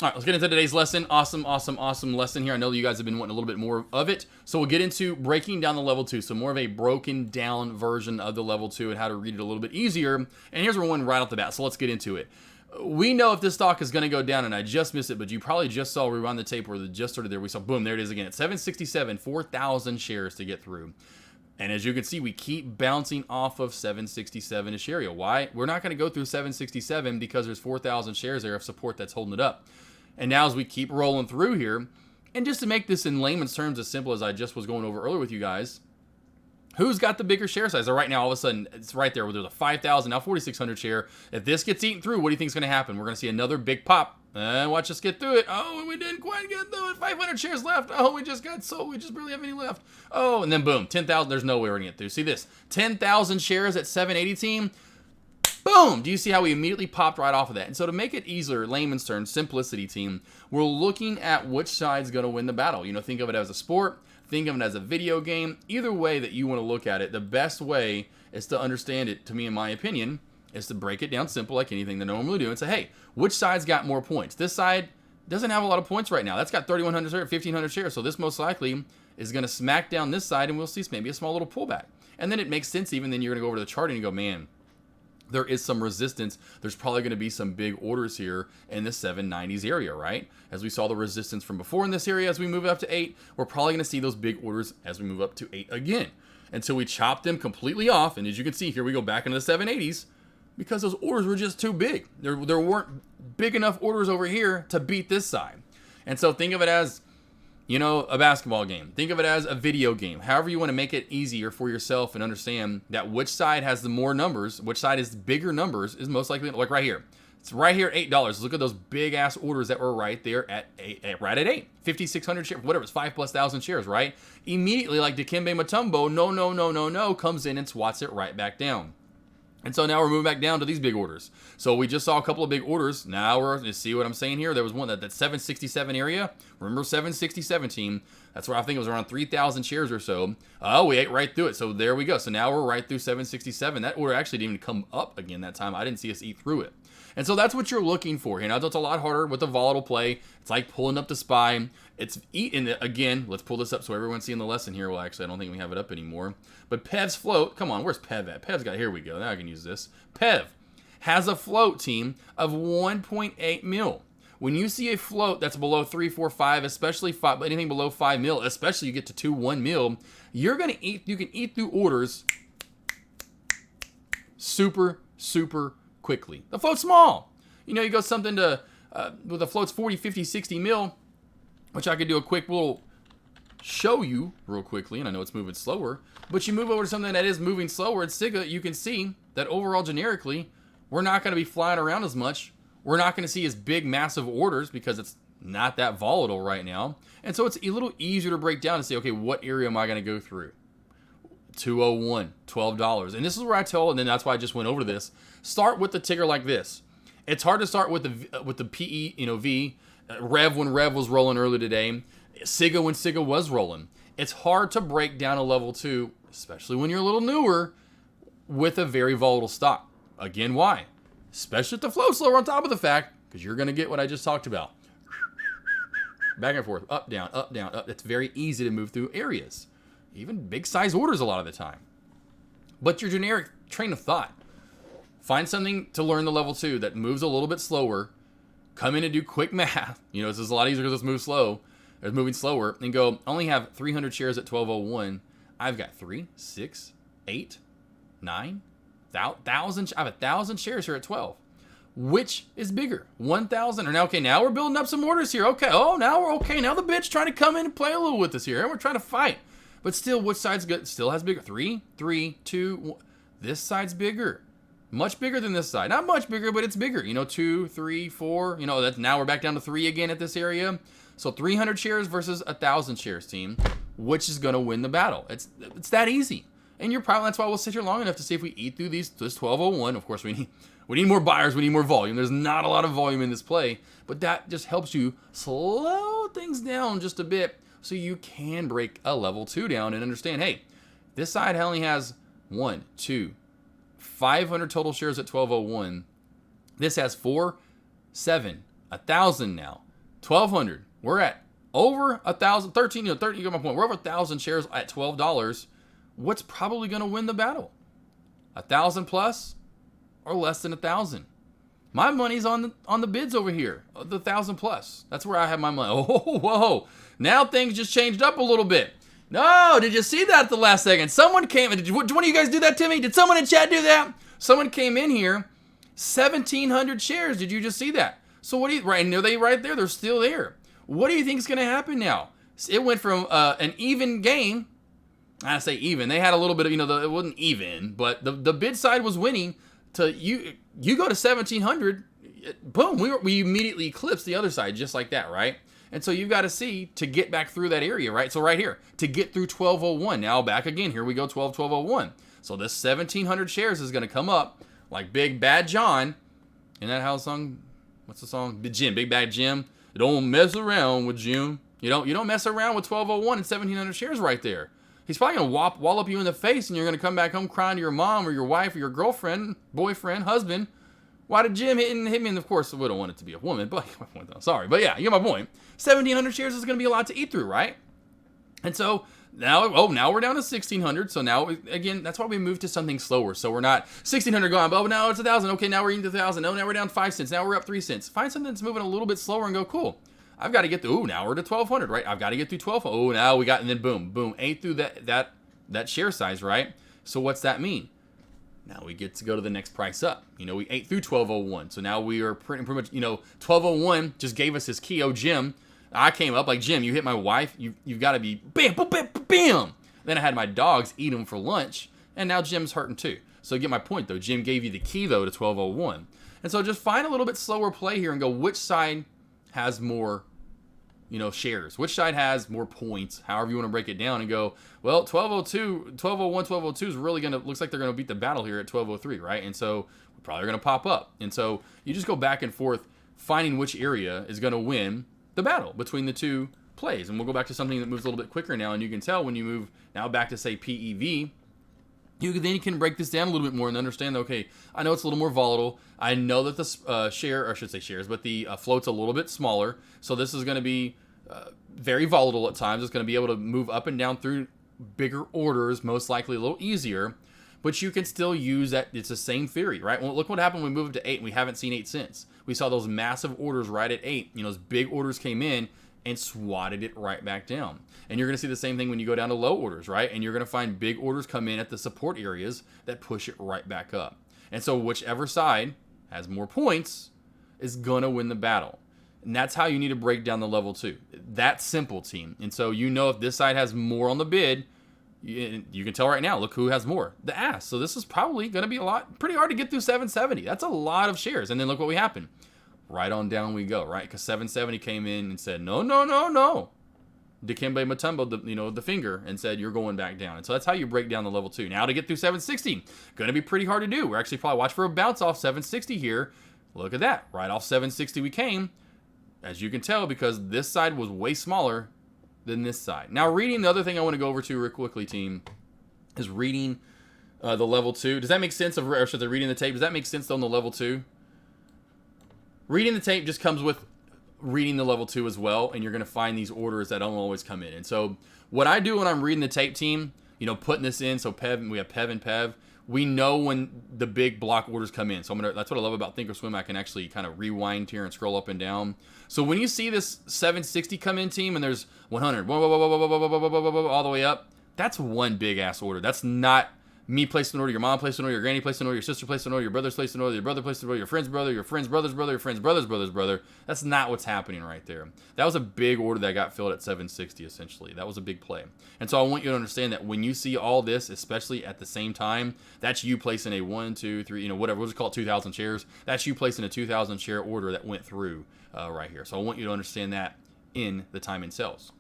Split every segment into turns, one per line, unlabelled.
All right, let's get into today's lesson. Awesome lesson here. I know you guys have been wanting a little bit more of it. So we'll get into breaking down the level 2. So more of a broken down version of the level 2 and how to read it a little bit easier. And here's one right off the bat. So let's get into it. We know if this stock is going to go down, and I just missed it, but you probably just saw, rewind the tape where it just started there. We saw, boom, there it is again. At 767, 4,000 shares to get through. And as you can see, we keep bouncing off of 767-ish area. Why? We're not going to go through 767 because there's 4,000 shares there of support that's holding it up. And now as we keep rolling through here, and just to make this in layman's terms as simple as I just was going over earlier with you guys, who's got the bigger share size? So right now, all of a sudden, it's right there where there's a 5,000, now 4,600 share. If this gets eaten through, what do you think is going to happen? We're going to see another big pop. Watch us get through it. Oh, we didn't quite get through it. 500 shares left. Oh, we just got sold. We just barely have any left. Oh, and then boom, 10,000. There's no way we're going to get through. See this? 10,000 shares at 780 team. Boom! Do you see how we immediately popped right off of that? And so to make it easier, layman's terms, simplicity team, we're looking at which side's going to win the battle. You know, think of it as a sport, think of it as a video game. Either way that you want to look at it, the best way is to understand it, to me in my opinion, is to break it down simple like anything they normally do and say, hey, which side's got more points? This side doesn't have a lot of points right now. That's got 3,100 shares, 1,500 shares. So this most likely is going to smack down this side and we'll see maybe a small little pullback. And then it makes sense even then you're going to go over to the chart and you go, man, there is some resistance. There's probably going to be some big orders here in the 790s area, right? As we saw the resistance from before in this area, as we move up to 8, we're probably going to see those big orders as we move up to 8 again. Until we chop them completely off. And as you can see, here we go back into the 780s because those orders were just too big. There weren't big enough orders over here to beat this side. And so think of it as, you know, a basketball game. Think of it as a video game. However you want to make it easier for yourself and understand that which side has the more numbers, which side is bigger numbers is most likely, like right here. It's right here, $8. Look at those big ass orders that were right there at 8, right at 8. 5,600 shares, whatever, it's 5,000+ shares, right? Immediately, like Dikembe Mutombo, no, comes in and swats it right back down. And so now we're moving back down to these big orders. So we just saw a couple of big orders. Now we're, you see what I'm saying here? There was one, that 767 area. Remember 767 team? That's where I think it was around 3,000 shares or so. Oh, we ate right through it. So there we go. So now we're right through 767. That order actually didn't even come up again that time. I didn't see us eat through it. And so that's what you're looking for. You know, it's a lot harder with the volatile play. It's like pulling up the SPY. It's eating it again. Let's pull this up so everyone's seeing the lesson here. Well, actually, I don't think we have it up anymore. But PEV's float. Come on, where's PEV at? PEV's got, here we go. Now I can use this. PEV has a float team of 1.8 mil. When you see a float that's below 3, 4, 5, especially 5, anything below 5 mil, especially you get to 2, 1 mil, you can eat through orders super quickly. The float's small. You know, you go something to, with the float's 40, 50, 60 mil, which I could do a quick little show you real quickly, and I know it's moving slower, but you move over to something that is moving slower at SIGA, you can see that overall generically, we're not going to be flying around as much. We're not going to see as big, massive orders because it's not that volatile right now. And so it's a little easier to break down and say, okay, what area am I going to go through? 201, $12. And this is where I tell, and then that's why I just went over this. Start with the ticker like this. It's hard to start with the PE, you know, V, Rev when Rev was rolling earlier today, SIGA when SIGA was rolling. It's hard to break down a level 2, especially when you're a little newer, with a very volatile stock. Again, why? Especially if the flow's slower on top of the fact, because you're going to get what I just talked about. Back and forth, up, down, up, down, up. It's very easy to move through areas. Even big size orders a lot of the time. But your generic train of thought. Find something to learn the level 2 that moves a little bit slower. Come in and do quick math. You know, this is a lot easier because it's moving slow. It's moving slower. And go, I only have 300 shares at 1201. I've got 3, 6, 8, 9, 1,000. I have 1,000 shares here at 12. Which is bigger? 1,000 or now? Okay, now we're building up some orders here. Okay, oh, now we're okay. Now the bitch trying to come in and play a little with us here. And we're trying to fight. But still, which side's good? Still has bigger. 3, 3, 2, 1. This side's bigger. Much bigger than this side. Not much bigger, but it's bigger. You know, 2, 3, 4. You know, that's now we're back down to 3 again at this area. So 300 shares versus 1,000 shares team. Which is going to win the battle? It's that easy. And you're probably, that's why we'll sit here long enough to see if we eat through this 1201. Of course, we need more buyers. We need more volume. There's not a lot of volume in this play. But that just helps you slow things down just a bit so you can break a level 2 down and understand, hey, this side only has 1, 2, 500 total shares at 1201. This has 4, 7, 1,000 now. 1,200. We're at over 1,000, 13, 30, you get my point. We're over 1,000 shares at $12. What's probably going to win the battle? 1,000 plus or less than 1,000? My money's on the bids over here, the 1,000 plus. That's where I have my money. Oh, whoa. Now things just changed up a little bit. No, did you see that at the last second? Someone came, did one of you guys do that to me? Did someone in chat do that? Someone came in here, 1,700 shares. Did you just see that? So what do you, right, and are they right there? They're still there. What do you think is going to happen now? It went from an even game. I say even. They had a little bit of, it wasn't even, but the bid side was winning. To you go to 1,700, boom, we immediately eclipsed the other side just like that, right? And so you've got to see to get back through that area, right? So right here, to get through 1,201. Now back again, here we go, 12,101. So this 1,700 shares is going to come up like Big Bad John. Isn't that how the song, what's the song? Jim, Big Bad Jim. Don't mess around with Jim. You don't mess around with 1,201 and 1,700 shares right there. He's probably going to wallop you in the face, and you're going to come back home crying to your mom or your wife or your girlfriend, boyfriend, husband. Why did Jim hit me? And of course, we don't want it to be a woman, but sorry. But yeah, you get my point. 1,700 shares is going to be a lot to eat through, right? And so now we're down to 1,600. So now, again, that's why we moved to something slower. So we're not 1,600 gone, but now it's 1,000. Okay, now we're eating to 1,000. No, now we're down 5 cents. Now we're up 3 cents. Find something that's moving a little bit slower and go, cool. I've got to get through. Now we're to 1,200, right? I've got to get through 1,200. Oh, now we got, and then boom, ate through that share size, right? So what's that mean? Now we get to go to the next price up. We ate through 1,201. So now we are pretty much, 1,201 just gave us his key. Oh, Jim, I came up like, Jim, you hit my wife. You've got to be bam, boom, bam, bam. Then I had my dogs eat them for lunch, and now Jim's hurting too. So get my point, though. Jim gave you the key, though, to 1,201. And so just find a little bit slower play here and go, which side has more, shares? Which side has more points? However you want to break it down and go, well, 1,202, 1,201, 1,202 is really looks like they're going to beat the battle here at 1,203, right? And so we're probably going to pop up. And so you just go back and forth finding which area is going to win the battle between the two plays. And we'll go back to something that moves a little bit quicker now. And you can tell when you move now back to, say, PEV, you can break this down a little bit more and understand, okay, I know it's a little more volatile. I know that the share, or I should say shares, but the float's a little bit smaller. So this is going to be very volatile at times. It's going to be able to move up and down through bigger orders, most likely a little easier. But you can still use that. It's the same theory, right? Well, look what happened when we moved to 8 and we haven't seen 8 since. We saw those massive orders right at 8. Those big orders came in and swatted it right back down. And you're going to see the same thing when you go down to low orders, right? And you're going to find big orders come in at the support areas that push it right back up. And so whichever side has more points is going to win the battle. And that's how you need to break down the level 2. That's simple, team. And so if this side has more on the bid, you can tell right now, look who has more. The ass. So this is probably going to be pretty hard to get through 770. That's a lot of shares. And then look what we happened. Right on down we go, right? Because 770 came in and said, no. Dikembe Mutombo, the finger, and said, you're going back down. And so that's how you break down the level 2. Now to get through 760, going to be pretty hard to do. We're actually probably watch for a bounce off 760 here. Look at that. Right off 760 we came. As you can tell, because this side was way smaller than this side. Now, reading, the other thing I want to go over to real quickly, team, is reading the level 2. Does that make sense? Or should they reading the tape? Does that make sense on the level 2? Reading the tape just comes with reading the level 2 as well, and you're going to find these orders that don't always come in. And so what I do when I'm reading the tape, team, putting this in, so we have Pev and Pev, we know when the big block orders come in. So that's what I love about Thinkorswim. I can actually kind of rewind here and scroll up and down. So when you see this 760 come in, team, and there's 100, all the way up, that's one big ass order. That's not me placing an order, your mom placed an order, your granny placed an order, your sister placed an order, your brother placed an order, your brother placed an order, your friend's brother, your friend's brother's brother, your friend's brother's brother's brother. That's not what's happening right there. That was a big order that got filled at 760, essentially. That was a big play. And so I want you to understand that when you see all this, especially at the same time, that's you placing a 1, 2, 3, whatever, we'll just call it 2,000 shares. That's you placing a 2,000 share order that went through right here. So I want you to understand that in the time and sales.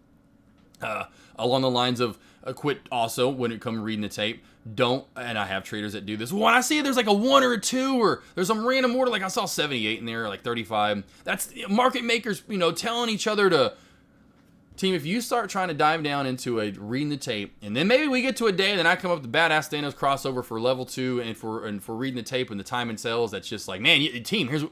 Along the lines of quit also when it comes reading the tape. Don't, and I have traders that do this. When I see there's like a 1 or a 2 or there's some random order, like I saw 78 in there, like 35. That's market makers, telling each other to, team, if you start trying to dive down into reading the tape, and then maybe we get to a day, then I come up with the badass Thanos crossover for level 2 and for reading the tape and the time and sales, that's just like, man, team,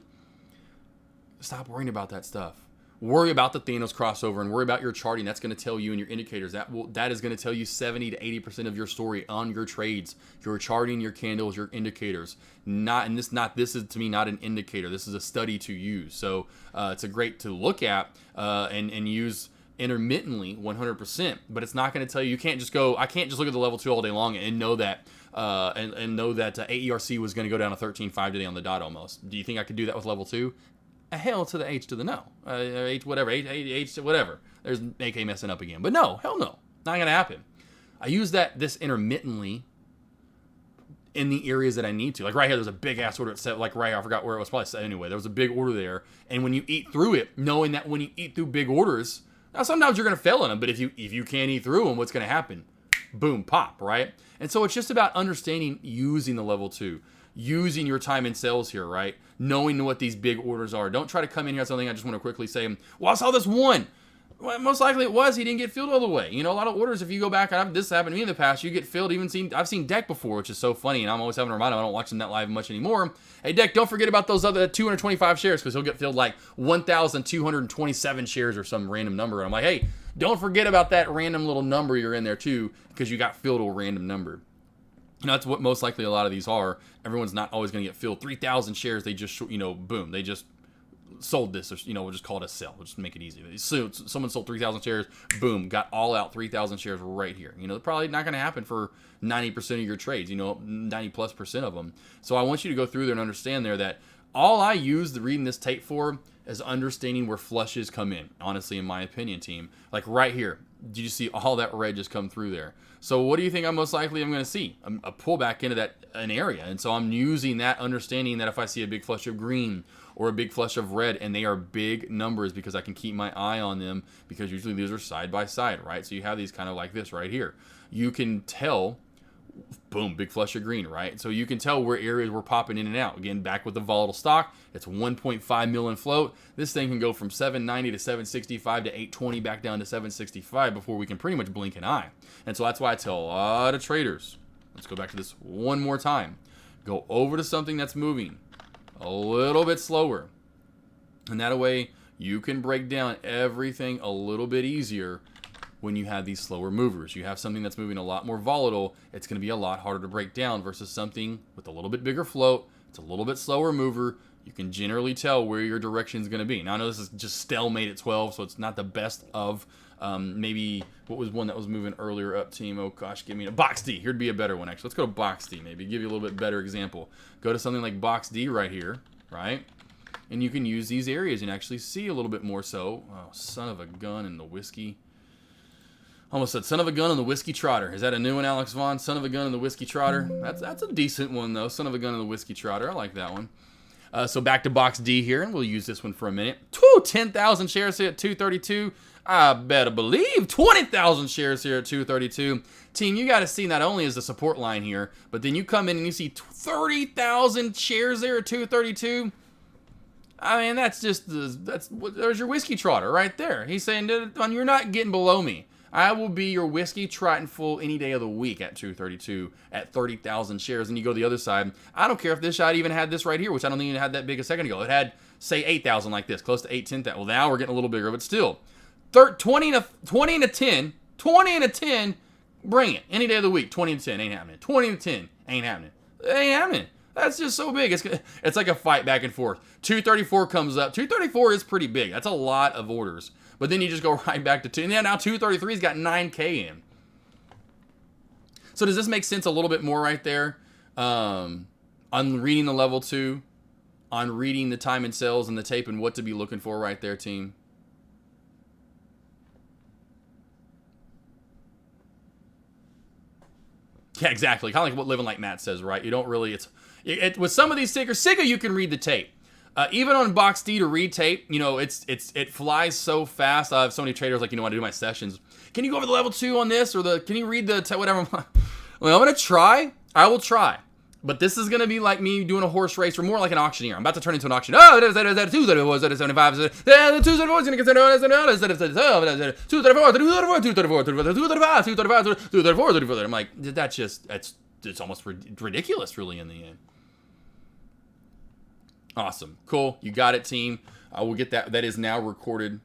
stop worrying about that stuff. Worry about the Thanos crossover and worry about your charting. That's going to tell you and your indicators. That is going to tell you 70 to 80% of your story on your trades, your charting, your candles, your indicators. This is to me not an indicator. This is a study to use. So it's a great to look at and use intermittently 100%, but it's not going to tell you. You can't just go. I can't just look at the level 2 all day long and know that AERC was going to go down to 13.5 today on the dot almost. Do you think I could do that with level 2? A hell to the H to the no. H whatever. H whatever. There's AK messing up again. But no, hell no. Not going to happen. I use this intermittently in the areas that I need to. Like right here, there's a big ass order at 7. Like right here, I forgot where it was. Probably anyway. There was a big order there. And when you eat through it, knowing that when you eat through big orders, now sometimes you're going to fail in them. But if you can't eat through them, what's going to happen? Boom, pop, right? And so it's just about understanding using the level 2. Using your time in sales here, right? Knowing what these big orders are. Don't try to come in here with something. I just want to quickly say, well, I saw this one. Well, most likely it was. He didn't get filled all the way. You know, a lot of orders, if you go back, and this happened to me in the past, you get filled. I've seen Deck before, which is so funny, and I'm always having to remind him I don't watch him that live much anymore. Hey, Deck, don't forget about those other 225 shares, because he'll get filled like 1,227 shares or some random number. And I'm like, hey, don't forget about that random little number you're in there too, because you got filled a random number. You know, that's what most likely a lot of these are. Everyone's not always going to get filled. 3,000 shares, they just, boom, they just sold this. Or, we'll just call it a sell. We'll just make it easy. So someone sold 3,000 shares, boom, got all out 3,000 shares right here. Probably not going to happen for 90% of your trades, 90+% of them. So I want you to go through there and understand there that all I use reading this tape for is understanding where flushes come in, honestly, in my opinion, team. Like right here, did you see all that red just come through there? So what do you think I'm most likely going to see? A pullback into an area. And so I'm using that understanding that if I see a big flush of green or a big flush of red, and they are big numbers because I can keep my eye on them, because usually these are side by side, right? So you have these kind of like this right here. You can tell, boom, big flush of green, right? So you can tell where areas were popping in and out. Again, back with the volatile stock, it's 1.5 mil in float. This thing can go from 790 to 765 to 820 back down to 765 before we can pretty much blink an eye. And so that's why I tell a lot of traders, let's go back to this one more time. Go over to something that's moving a little bit slower. And that way you can break down everything a little bit easier. When you have these slower movers, you have something that's moving a lot more volatile, it's going to be a lot harder to break down versus something with a little bit bigger float. It's a little bit slower mover. You can generally tell where your direction is going to be. Now I know this is just stalemate at 12, so it's not the best of maybe what was one that was moving earlier up, team. Oh gosh, give me a Box D. Here'd be a better one actually. Let's go to Box D, maybe give you a little bit better example. Go to something like Box D right here, right? And you can use these areas and actually see a little bit more so. Oh, son of a gun and the whiskey. Almost said son of a gun and the whiskey trotter. Is that a new one, Alex Vaughn? Son of a gun and the whiskey trotter. That's a decent one though. Son of a gun and the whiskey trotter. I like that one. So back to Box D here, and we'll use this one for a minute. 10,000 shares here at 232. I better believe 20,000 shares here at 232. Team, you got to see not only is the support line here, but then you come in and you see 30,000 shares there at 232. I mean, there's your whiskey trotter right there. He's saying, you're not getting below me. I will be your whiskey trotting full any day of the week at 232 at 30,000 shares. And you go to the other side. I don't care if this shot even had this right here, which I don't think it had that big a second ago. It had, say, 8,000 like this, close to 8, 10,000. Well, now we're getting a little bigger, but still. 20 and a 10, bring it. Any day of the week, 20 and 10, ain't happening. 20 and 10, ain't happening. It ain't happening. That's just so big. It's like a fight back and forth. 234 comes up. 234 is pretty big. That's a lot of orders. But then you just go right back to 2. Yeah, now 233's got 9K in. So does this make sense a little bit more right there? On reading the level 2, on reading the time and sales and the tape and what to be looking for right there, team. Yeah, exactly. Kind of like what Living Like Matt says, right? You don't really, with some of these stickers, Sigga, you can read the tape. Even on Box D to read tape, it flies so fast. I have so many traders like, when I do my sessions, can you go over the level 2 on this, or can you read the whatever? Well, I'm gonna try. I will try, but this is gonna be like me doing a horse race, or more like an auctioneer. I'm about to turn into an auction. Oh, that is 234, that is 75. The 234 is gonna get 234. I'm like, it's almost ridiculous, really, in the end. Awesome. Cool. You got it, team. I will get that. That is now recorded